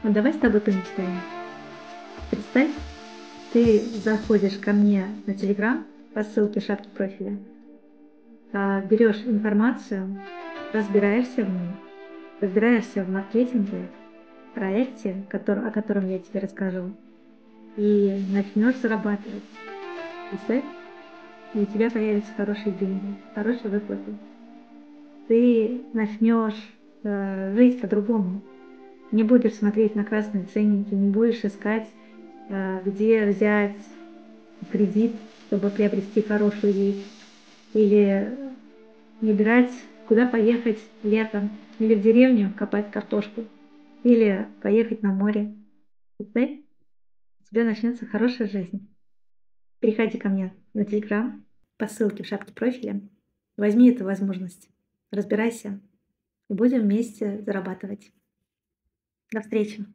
Вот давай с тобой помечтаем. Представь, ты заходишь ко мне на Телеграм по ссылке в шапке профиля, берешь информацию, разбираешься в ней, разбираешься в маркетинге, проекте, о котором я тебе расскажу, и начнешь зарабатывать. Представь, и у тебя появятся хорошие деньги, хорошие выплаты. Ты начнешь жить по-другому. Не будешь смотреть на красные ценники, не будешь искать, где взять кредит, чтобы приобрести хорошую вещь, или выбирать, куда поехать летом, или в деревню копать картошку, или поехать на море. Представь, у тебя начнется хорошая жизнь. Приходи ко мне на Телеграм по ссылке в шапке профиля. Возьми эту возможность, разбирайся, и будем вместе зарабатывать. До встречи!